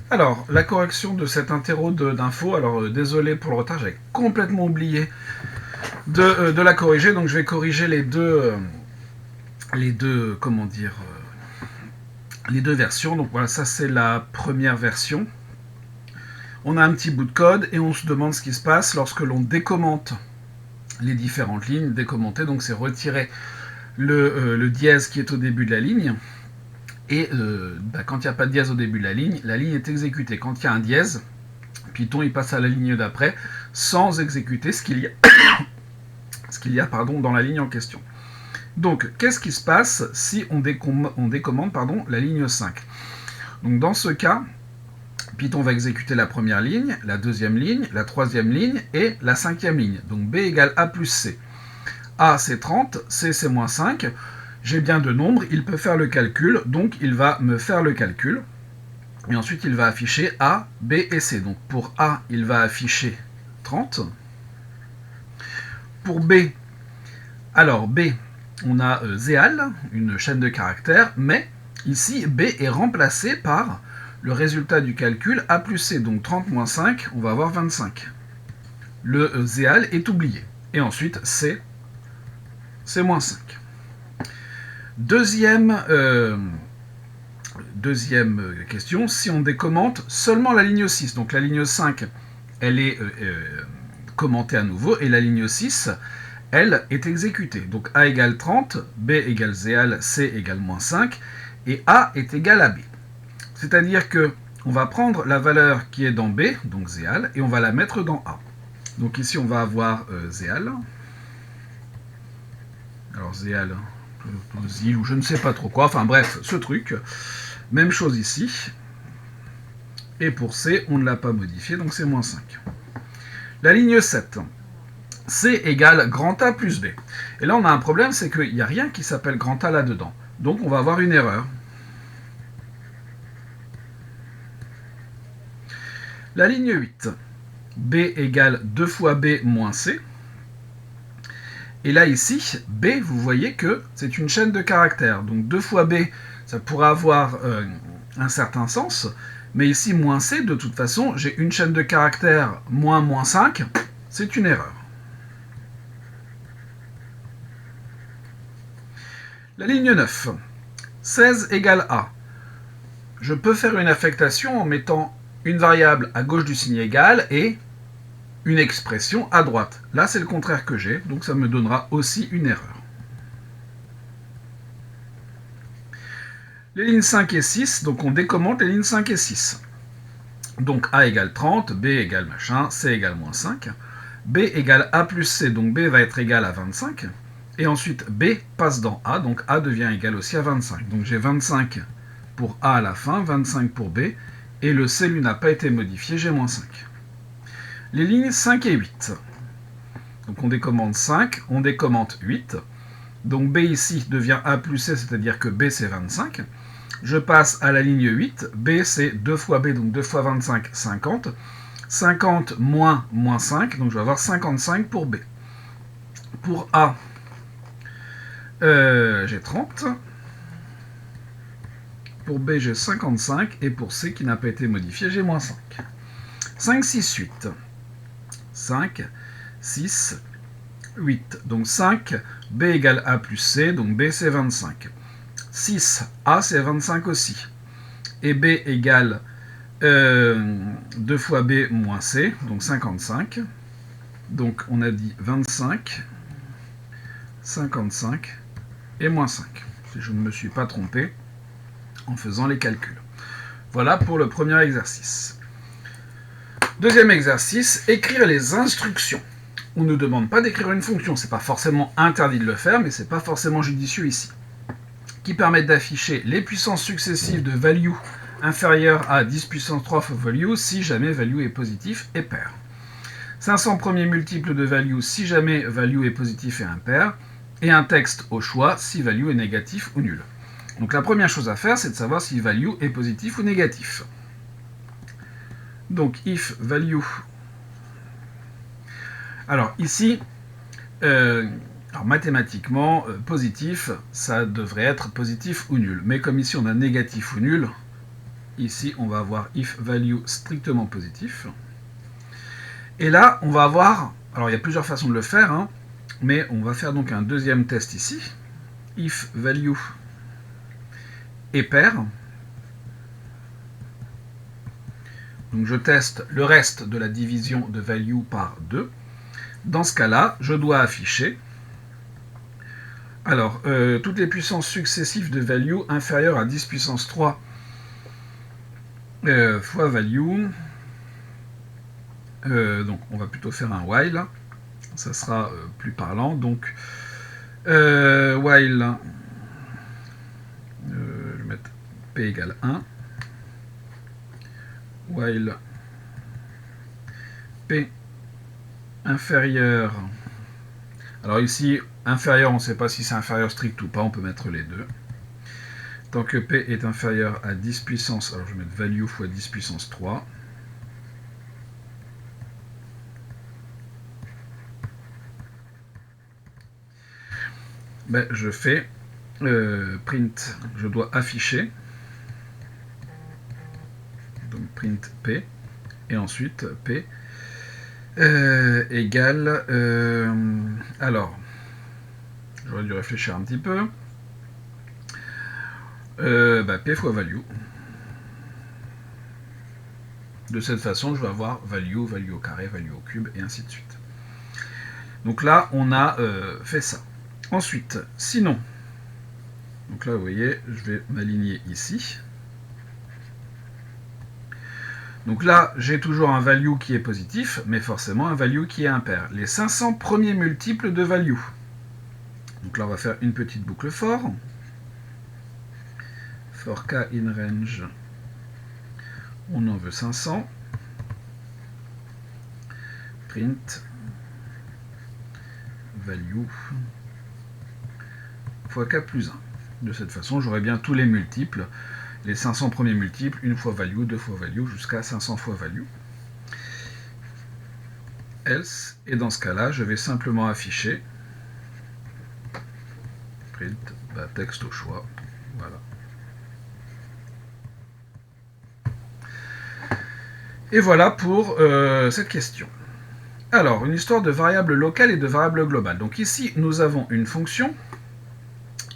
Alors, la correction de cet interro d'info, alors désolé pour le retard, j'avais complètement oublié de la corriger, donc je vais corriger comment dire, les deux versions. Donc voilà, ça c'est la première version. On a un petit bout de code et on se demande ce qui se passe lorsque l'on décommente les différentes lignes. Décommenter, donc c'est retirer le dièse qui est au début de la ligne. Et quand il n'y a pas de dièse au début de la ligne est exécutée. Quand il y a un dièse, Python il passe à la ligne d'après sans exécuter ce qu'il y a dans la ligne en question. Donc, qu'est-ce qui se passe si on décommande la ligne 5? Donc, dans ce cas, Python va exécuter la première ligne, la deuxième ligne, la troisième ligne et la cinquième ligne. Donc, B égale A plus C. A, c'est 30, C, c'est moins 5. J'ai bien deux nombres, il peut faire le calcul, donc il va me faire le calcul. Et ensuite, il va afficher A, B et C. Donc, pour A, il va afficher 30. Pour B, alors B, on a Zéal, une chaîne de caractères, mais ici, B est remplacé par le résultat du calcul A plus C. Donc 30 moins 5, on va avoir 25. Le Zéal est oublié. Et ensuite, C, c'est moins 5. Deuxième question, si on décommente seulement la ligne 6, donc la ligne 5, elle est commentée à nouveau, et la ligne 6, elle est exécutée. Donc A égale 30, B égale Zéal, C égale moins 5, et A est égal à B. C'est-à-dire que on va prendre la valeur qui est dans B, donc Zéal, et on va la mettre dans A. Donc ici, on va avoir Zéal. Alors Zéal, Zil, ou je ne sais pas trop quoi, enfin bref, ce truc. Même chose ici. Et pour C, on ne l'a pas modifié, donc c'est moins 5. La ligne 7. C égale grand A plus B. Et là, on a un problème, c'est qu'il n'y a rien qui s'appelle grand A là-dedans. Donc, on va avoir une erreur. La ligne 8. B égale 2 fois B moins C. Et là, ici, B, vous voyez que c'est une chaîne de caractères. Donc, 2 fois B, ça pourrait avoir un certain sens. Mais ici, moins C, de toute façon, j'ai une chaîne de caractères moins 5. C'est une erreur. La ligne 9. 16 égale A. Je peux faire une affectation en mettant une variable à gauche du signe égal et une expression à droite. Là, c'est le contraire que j'ai, donc ça me donnera aussi une erreur. Les lignes 5 et 6, donc on décommente les lignes 5 et 6. Donc A égale 30, B égale machin, C égale moins 5. B égale A plus C, donc B va être égal à 25. Et ensuite, B passe dans A, donc A devient égal aussi à 25. Donc j'ai 25 pour A à la fin, 25 pour B, et le C, lui, n'a pas été modifié, j'ai moins 5. Les lignes 5 et 8. Donc on décommente 5, on décommente 8. Donc B ici devient A plus C, c'est-à-dire que B c'est 25. Je passe à la ligne 8, B c'est 2 fois B, donc 2 fois 25, 50. 50 moins 5, donc je vais avoir 55 pour B. Pour A, j'ai 30. Pour B, j'ai 55. Et pour C, qui n'a pas été modifié, j'ai moins 5. 5, 6, 8. 5, 6, 8. Donc 5, B égale A plus C, donc B c'est 25. 6, A c'est 25 aussi. Et B égale 2 fois B moins C, donc 55. Donc on a dit 25, 55 et moins 5. Si je ne me suis pas trompé en faisant les calculs. Voilà pour le premier exercice. Deuxième exercice, écrire les instructions. On ne demande pas d'écrire une fonction, c'est pas forcément interdit de le faire, mais c'est pas forcément judicieux ici. Qui permettent d'afficher les puissances successives de value inférieures à 10 puissance 3 fois value si jamais value est positif et pair. 500 premiers multiples de value si jamais value est positif et impair, et un texte au choix si value est négatif ou nul. Donc la première chose à faire, c'est de savoir si value est positif ou négatif. Donc if value. Alors ici, alors mathématiquement, positif, ça devrait être positif ou nul. Mais comme ici on a négatif ou nul, ici, on va avoir if value strictement positif. Et là, on va avoir, alors il y a plusieurs façons de le faire, hein, mais on va faire donc un deuxième test ici. If value est pair. Donc je teste le reste de la division de value par 2. Dans ce cas-là, je dois afficher alors toutes les puissances successives de value inférieures à 10 puissance 3 fois value. Donc on va plutôt faire un while. Ça sera plus parlant. Donc while, je vais mettre p égale 1. While p inférieur. Alors ici, inférieur, on ne sait pas si c'est inférieur strict ou pas, on peut mettre les deux. Tant que p est inférieur à 10 puissance, alors je vais mettre value fois 10 puissance 3. Ben, je fais print, je dois afficher, donc print p, et ensuite p égale, alors, j'aurais dû réfléchir un petit peu, p fois value. De cette façon, je vais avoir value, value au carré, value au cube, et ainsi de suite. Donc là, on a fait ça. Ensuite, sinon, donc là, vous voyez, je vais m'aligner ici. Donc là, j'ai toujours un value qui est positif, mais forcément un value qui est impair. Les 500 premiers multiples de value. Donc là, on va faire une petite boucle for. For k in range, on en veut 500. Print value fois k plus 1. De cette façon, j'aurai bien tous les multiples, les 500 premiers multiples, une fois value, deux fois value, jusqu'à 500 fois value. Else, et dans ce cas-là, je vais simplement afficher print texte au choix. Voilà. Et voilà pour cette question. Alors, une histoire de variable locale et de variable globale. Donc ici, nous avons une fonction.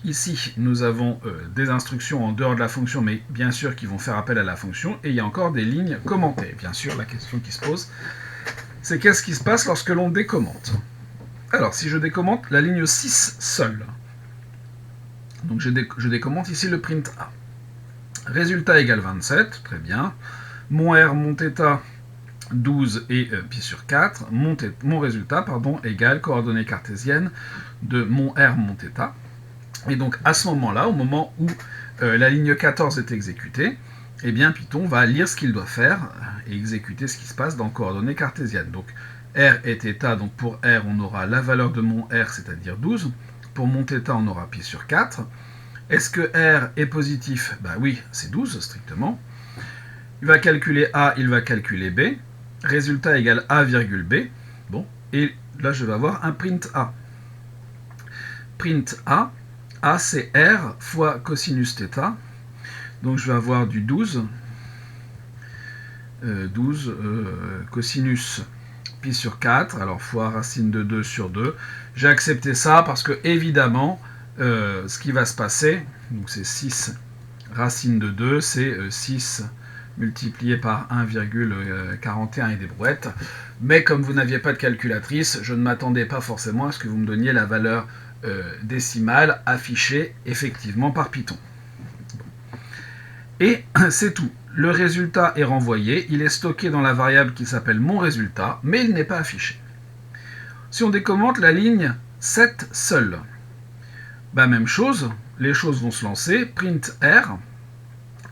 Ici, nous avons des instructions en dehors de la fonction, mais bien sûr qui vont faire appel à la fonction. Et il y a encore des lignes commentées. Bien sûr, la question qui se pose, c'est qu'est-ce qui se passe lorsque l'on décommente? Alors, si je décommente la ligne 6 seule, donc je décommente ici le print A. Résultat égale 27, très bien. Mon R, mon θ, 12 et pi sur 4. Mon résultat, égale coordonnées cartésiennes de mon R, mon θ. Et donc, à ce moment-là, au moment où la ligne 14 est exécutée, eh bien, Python va lire ce qu'il doit faire et exécuter ce qui se passe dans coordonnées cartésiennes. Donc, R et θ, donc pour R, on aura la valeur de mon R, c'est-à-dire 12. Pour mon θ, on aura pi sur 4. Est-ce que R est positif? Ben oui, c'est 12, strictement. Il va calculer A, il va calculer B. Résultat égale A virgule B. Bon, et là, je vais avoir un print A. Print A. A, c'est R fois cosinus θ. Donc, je vais avoir du 12. 12 cosinus pi sur 4, alors fois racine de 2 sur 2. J'ai accepté ça parce que, évidemment, ce qui va se passer, donc c'est 6 racine de 2, c'est 6 multiplié par 1,41 et des brouettes. Mais comme vous n'aviez pas de calculatrice, je ne m'attendais pas forcément à ce que vous me donniez la valeur décimale affichée effectivement par Python. Et c'est tout. Le résultat est renvoyé, il est stocké dans la variable qui s'appelle mon résultat, mais il n'est pas affiché. Si on décommente la ligne 7 seule, ben même chose, les choses vont se lancer, print R,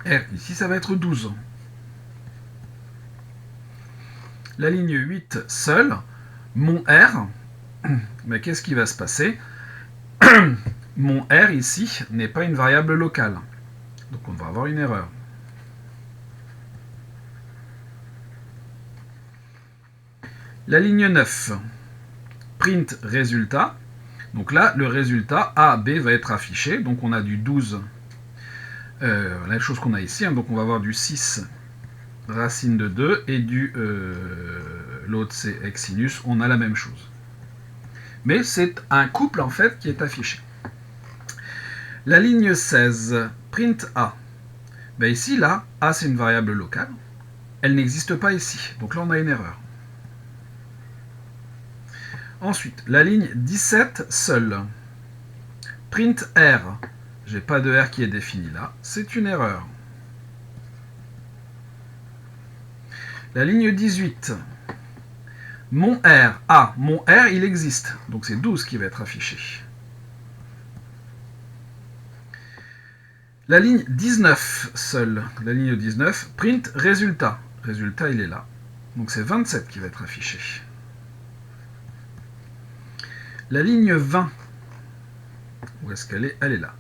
R ici ça va être 12. La ligne 8 seule, mon R, mais qu'est-ce qui va se passer? Mon R ici n'est pas une variable locale, donc on va avoir une erreur. La ligne 9, print résultat. Donc là, le résultat A, B va être affiché. Donc on a du 12 La même chose qu'on a ici, hein, donc on va avoir du 6 racine de 2 et du l'autre c'est x sinus, on a la même chose. Mais c'est un couple en fait qui est affiché. La ligne 16, print A. Ben ici, là, A c'est une variable locale, elle n'existe pas ici, donc là on a une erreur. Ensuite, la ligne 17 seule, print R. J'ai pas de R qui est défini là, c'est une erreur. La ligne 18, mon R, mon R il existe, donc c'est 12 qui va être affiché. La ligne 19 seule, la ligne 19, print résultat. Résultat il est là, donc c'est 27 qui va être affiché. La ligne 20, où est-ce qu'elle est? Elle est là.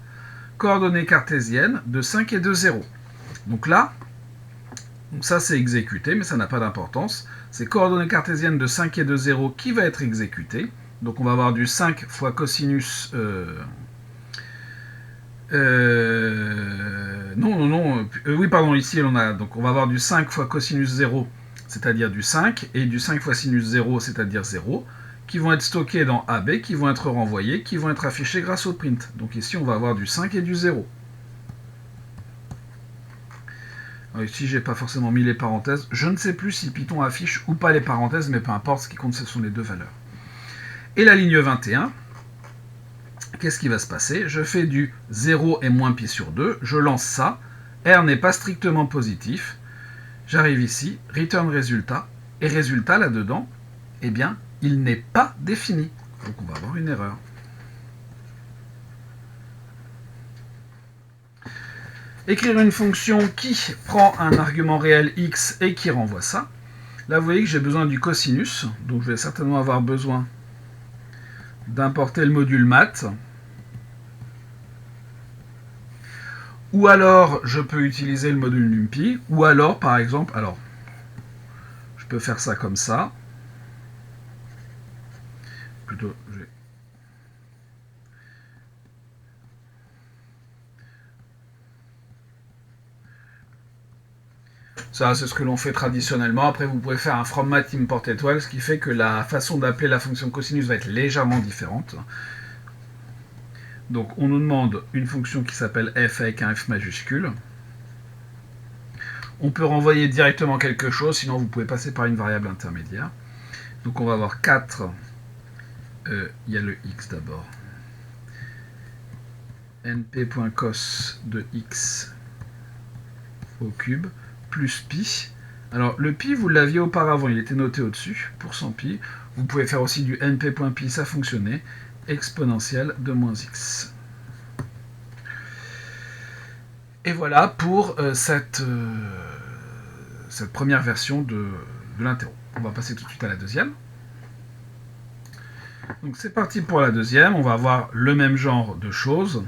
Coordonnées cartésiennes de 5 et de 0. Donc là, donc ça c'est exécuté, mais ça n'a pas d'importance. C'est coordonnées cartésiennes de 5 et de 0 qui va être exécuté. Donc on va avoir du 5 fois cosinus... oui, pardon, ici on a... Donc on va avoir du 5 fois cosinus 0, c'est-à-dire du 5, et du 5 fois sinus 0, c'est-à-dire 0, qui vont être stockés dans AB, qui vont être renvoyés, qui vont être affichés grâce au print. Donc ici on va avoir du 5 et du 0. Alors ici, j'ai pas forcément mis les parenthèses. Je ne sais plus si Python affiche ou pas les parenthèses, mais peu importe, ce qui compte, ce sont les deux valeurs. Et la ligne 21, qu'est-ce qui va se passer? Je fais du 0 et moins pi sur 2, je lance ça, R n'est pas strictement positif, j'arrive ici, return résultat, et résultat là-dedans, eh bien, il n'est pas défini. Donc on va avoir une erreur. Écrire une fonction qui prend un argument réel x et qui renvoie ça. Là, vous voyez que j'ai besoin du cosinus, donc je vais certainement avoir besoin d'importer le module math. Ou alors, je peux utiliser le module NumPy, ou alors, par exemple, je peux faire ça comme ça. Plutôt, ça, c'est ce que l'on fait traditionnellement. Après, vous pouvez faire un from math import étoile, ce qui fait que la façon d'appeler la fonction cosinus va être légèrement différente. Donc, on nous demande une fonction qui s'appelle f avec un f majuscule. On peut renvoyer directement quelque chose, sinon vous pouvez passer par une variable intermédiaire. Donc, on va avoir 4. Il y a le x d'abord. np.cos de x au cube plus pi. Alors le pi, vous l'aviez auparavant, il était noté au-dessus, %pi. Vous pouvez faire aussi du np.pi, ça fonctionnait, exponentielle de moins x. Et voilà pour cette première version de l'interro. On va passer tout de suite à la deuxième. Donc c'est parti pour la deuxième, on va avoir le même genre de choses.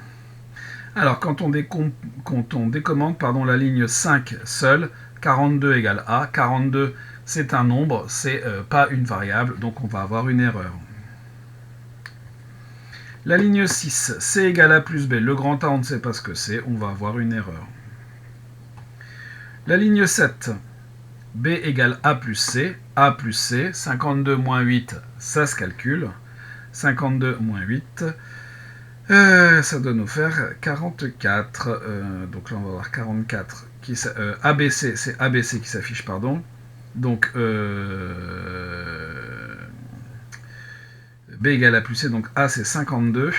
Alors quand on décommente la ligne 5 seule, 42 égale A, 42 c'est un nombre, c'est pas une variable, donc on va avoir une erreur. La ligne 6, C égale A plus B, le grand A on ne sait pas ce que c'est, on va avoir une erreur. La ligne 7, B égale A plus C, 52 moins 8, ça se calcule, 52 moins 8, ça doit nous faire 44, donc là on va avoir 44, ABC, c'est ABC qui s'affiche, pardon, donc B égale A plus C, donc A c'est 52,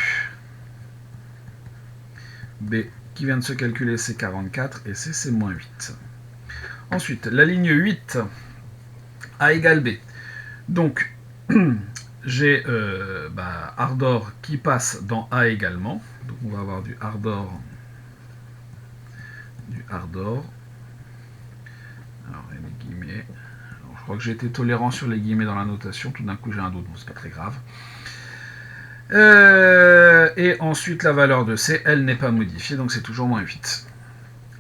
B qui vient de se calculer c'est 44, et C c'est moins 8. Ensuite, la ligne 8, A égale B, donc j'ai Ardor qui passe dans A également, donc on va avoir du Ardor, alors et les guillemets, alors, je crois que j'ai été tolérant sur les guillemets dans la notation, tout d'un coup j'ai un doute, bon c'est pas très grave. Et ensuite la valeur de C, elle n'est pas modifiée, donc c'est toujours moins 8.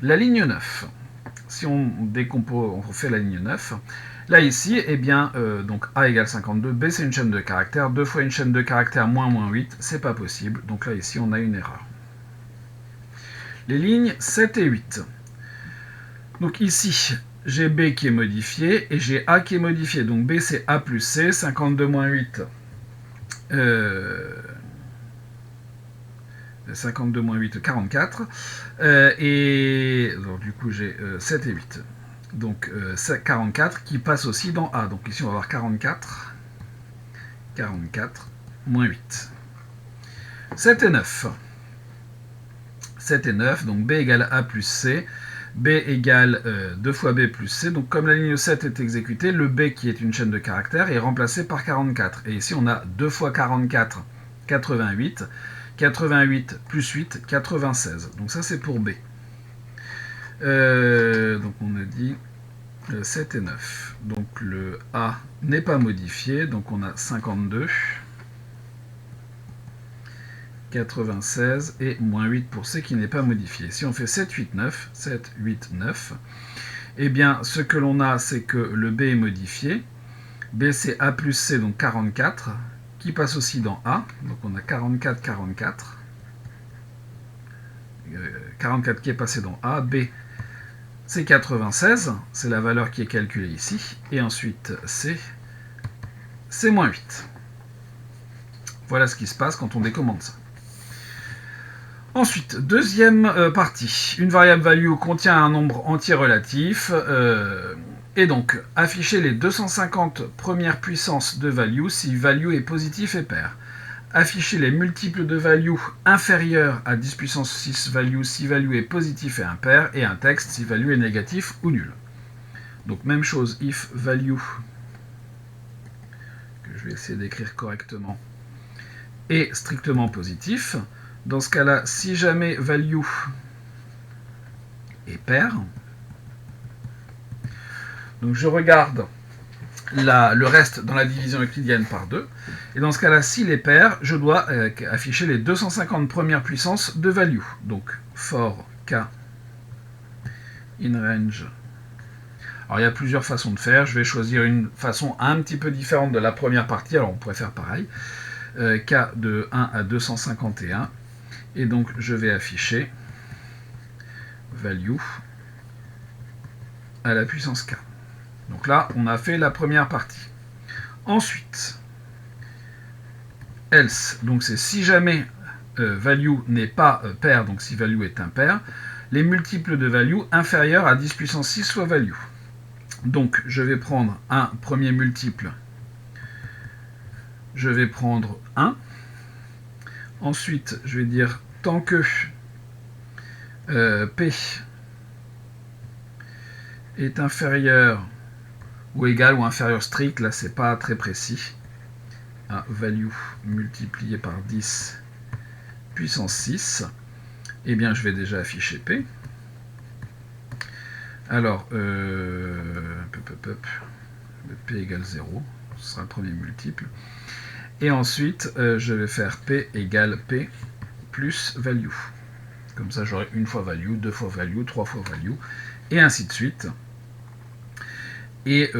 La ligne 9, si on décompose, on refait la ligne 9, là ici, eh bien, donc A égale 52, B c'est une chaîne de caractères, 2 fois une chaîne de caractères moins 8, c'est pas possible, donc là ici on a une erreur. les lignes 7 et 8. Donc ici, j'ai B qui est modifié et j'ai A qui est modifié. Donc B c'est A plus C, 52 moins 8. 52 moins 8, 44. Et donc, du coup, j'ai 7 et 8. Donc 44 qui passe aussi dans A. Donc ici, on va avoir 44. 44 moins 8. 7 et 9. 7 et 9, donc B égale A plus C. B égale 2 fois B plus C. Donc comme la ligne 7 est exécutée, le B qui est une chaîne de caractères est remplacé par 44. Et ici, on a 2 fois 44, 88. 88 plus 8, 96. Donc ça, c'est pour B. Donc on a dit 7 et 9. Donc le A n'est pas modifié. Donc on a 52, 96 et moins 8 pour C qui n'est pas modifié. Si on fait 7, 8, 9, 7, 8, 9, eh bien ce que l'on a, c'est que le B est modifié. B c'est A plus C, donc 44, qui passe aussi dans A. Donc on a 44, 44. 44 qui est passé dans A. B c'est 96, c'est la valeur qui est calculée ici. Et ensuite C, c'est moins 8. Voilà ce qui se passe quand on décommande ça. Ensuite, deuxième partie. Une variable value contient un nombre entier relatif. Et donc, afficher les 250 premières puissances de value si value est positif et pair. Afficher les multiples de value inférieurs à 10 puissance 6 value si value est positif et impair. Et un texte si value est négatif ou nul. Donc, même chose, if value, que je vais essayer d'écrire correctement, est strictement positif. Dans ce cas-là, si jamais value est pair, donc je regarde le reste dans la division euclidienne par 2, et dans ce cas-là, s'il est pair, je dois afficher les 250 premières puissances de value. Donc, for k in range. Alors, il y a plusieurs façons de faire. Je vais choisir une façon un petit peu différente de la première partie. Alors, on pourrait faire pareil. K de 1 à 251. Et donc, je vais afficher value à la puissance k. Donc là, on a fait la première partie. Ensuite, else, donc c'est si jamais value n'est pas pair, donc si value est impair, les multiples de value inférieurs à 10 puissance 6 fois value. Donc, je vais prendre un premier multiple. Je vais prendre 1. Ensuite, je vais dire tant que P est inférieur ou égal ou inférieur strict, là c'est pas très précis, à value multiplié par 10 puissance 6, eh bien je vais déjà afficher P. Alors, P égale 0, ce sera le premier multiple. Et ensuite, je vais faire P égale P plus value. Comme ça, j'aurai une fois value, deux fois value, trois fois value, et ainsi de suite. Et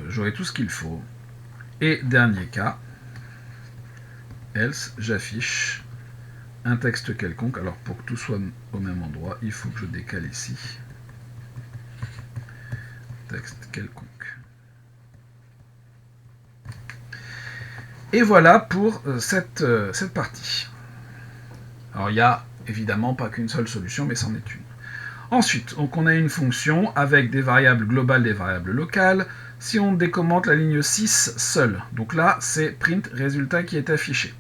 j'aurai tout ce qu'il faut. Et dernier cas, else, j'affiche un texte quelconque. Alors, pour que tout soit au même endroit, il faut que je décale ici. Texte quelconque. Et voilà pour cette partie. Alors, il n'y a évidemment pas qu'une seule solution, mais c'en est une. Ensuite, donc on a une fonction avec des variables globales, des variables locales. Si on décommente la ligne 6 seule, donc là, c'est print résultat qui est affiché.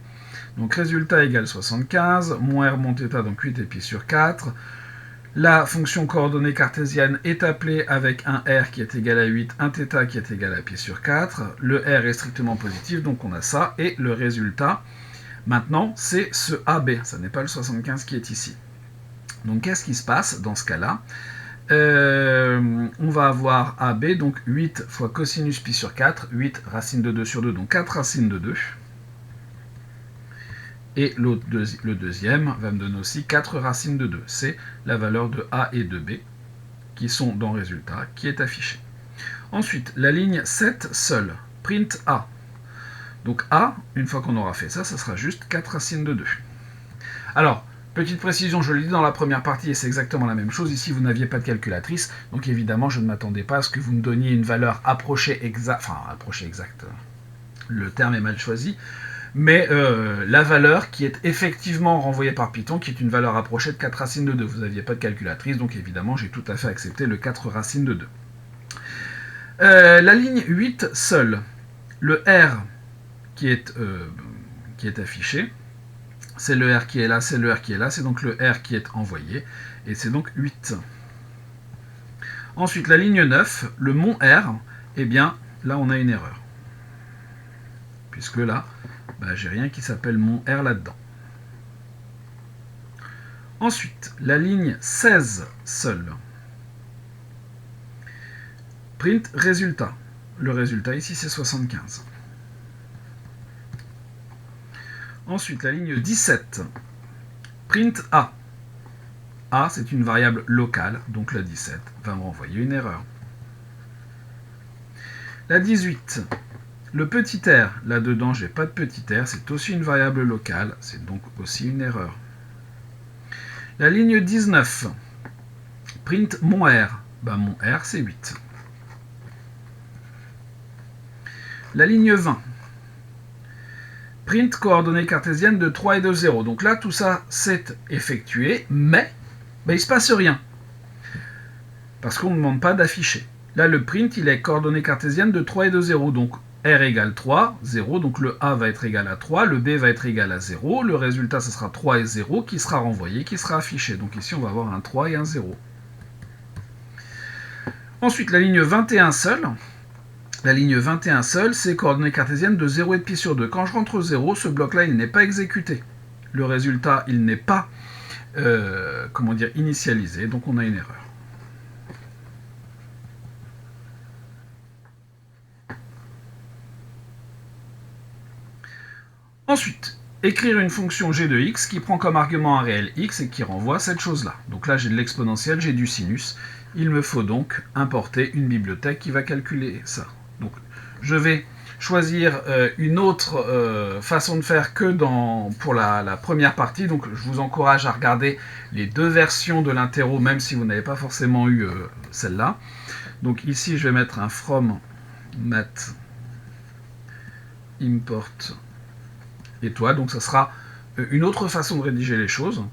Donc résultat égale 75, moins r mon θ, donc 8 et pi sur 4. La fonction coordonnée cartésienne est appelée avec un r qui est égal à 8, un θ qui est égal à pi sur 4. Le r est strictement positif, donc on a ça. Et le résultat, maintenant, c'est ce AB. Ça n'est pas le 75 qui est ici. Donc qu'est-ce qui se passe dans ce cas-là? On va avoir AB, donc 8 fois cosinus pi sur 4, 8 racine de 2 sur 2, donc 4 racines de 2. Et le deuxième va me donner aussi 4 racines de 2. C'est la valeur de A et de B qui sont dans le résultat, qui est affiché. Ensuite, la ligne 7 seule, print A. Donc A, une fois qu'on aura fait ça, ça sera juste 4 racines de 2. Alors, Petite précision, je l'ai dit dans la première partie et c'est exactement la même chose. Ici, vous n'aviez pas de calculatrice, donc évidemment, je ne m'attendais pas à ce que vous me donniez une valeur approchée exacte, enfin, approchée exacte, le terme est mal choisi, mais la valeur qui est effectivement renvoyée par Python, qui est une valeur approchée de 4 racines de 2. Vous n'aviez pas de calculatrice, donc évidemment, j'ai tout à fait accepté le 4 racines de 2. La ligne 8 seule, le R qui est affiché, c'est le R qui est là, c'est le R qui est là, c'est donc le R qui est envoyé, et c'est donc 8. Ensuite, la ligne 9, le mont R, eh bien, là on a une erreur. Puisque là, j'ai rien qui s'appelle mont R là-dedans. Ensuite, la ligne 16 seule. Print résultat. Le résultat ici c'est 75. Ensuite, la ligne 17. Print A. A, c'est une variable locale, donc la 17 va me renvoyer une erreur. La 18. Le petit r, là-dedans, j'ai pas de petit r, c'est aussi une variable locale, c'est donc aussi une erreur. La ligne 19. Print mon r. Mon r, c'est 8. La ligne 20. Print coordonnées cartésiennes de 3 et de 0. Donc là, tout ça, c'est effectué, mais il ne se passe rien. Parce qu'on ne demande pas d'afficher. Là, le print, il est coordonnées cartésiennes de 3 et de 0. Donc R égale 3, 0. Donc le A va être égal à 3, le B va être égal à 0. Le résultat, ce sera 3 et 0 qui sera renvoyé, qui sera affiché. Donc ici, on va avoir un 3 et un 0. Ensuite, la ligne 21 seule. La ligne 21 seule, c'est coordonnées cartésiennes de 0 et de pi sur 2. Quand je rentre 0, ce bloc-là, il n'est pas exécuté. Le résultat, il n'est pas initialisé, donc on a une erreur. Ensuite, écrire une fonction g de x qui prend comme argument un réel x et qui renvoie cette chose-là. Donc là, j'ai de l'exponentielle, j'ai du sinus. Il me faut donc importer une bibliothèque qui va calculer ça. Donc, je vais choisir une autre façon de faire que pour la première partie. Donc, je vous encourage à regarder les deux versions de l'interro, même si vous n'avez pas forcément eu celle-là. Donc ici, je vais mettre un from mat import étoile. Donc, ça sera une autre façon de rédiger les choses.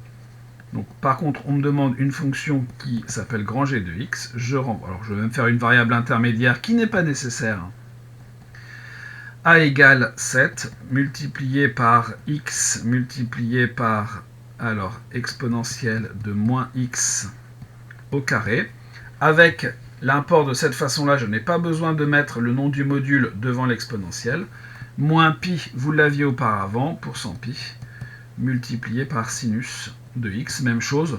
Donc, par contre, on me demande une fonction qui s'appelle grand G de x. Je renvoie. Alors, je vais même faire une variable intermédiaire qui n'est pas nécessaire. A égale 7 multiplié par x multiplié par exponentielle de moins x au carré. Avec l'import de cette façon-là, je n'ai pas besoin de mettre le nom du module devant l'exponentielle. Moins pi, vous l'aviez auparavant, pour 100 pi, multiplié par sinus de x. Même chose,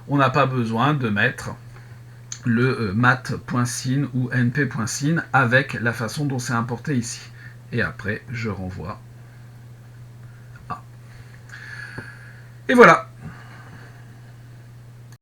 on n'a pas besoin de mettre le mat.sin ou np.sin avec la façon dont c'est importé ici. Et après, je renvoie A. Et voilà,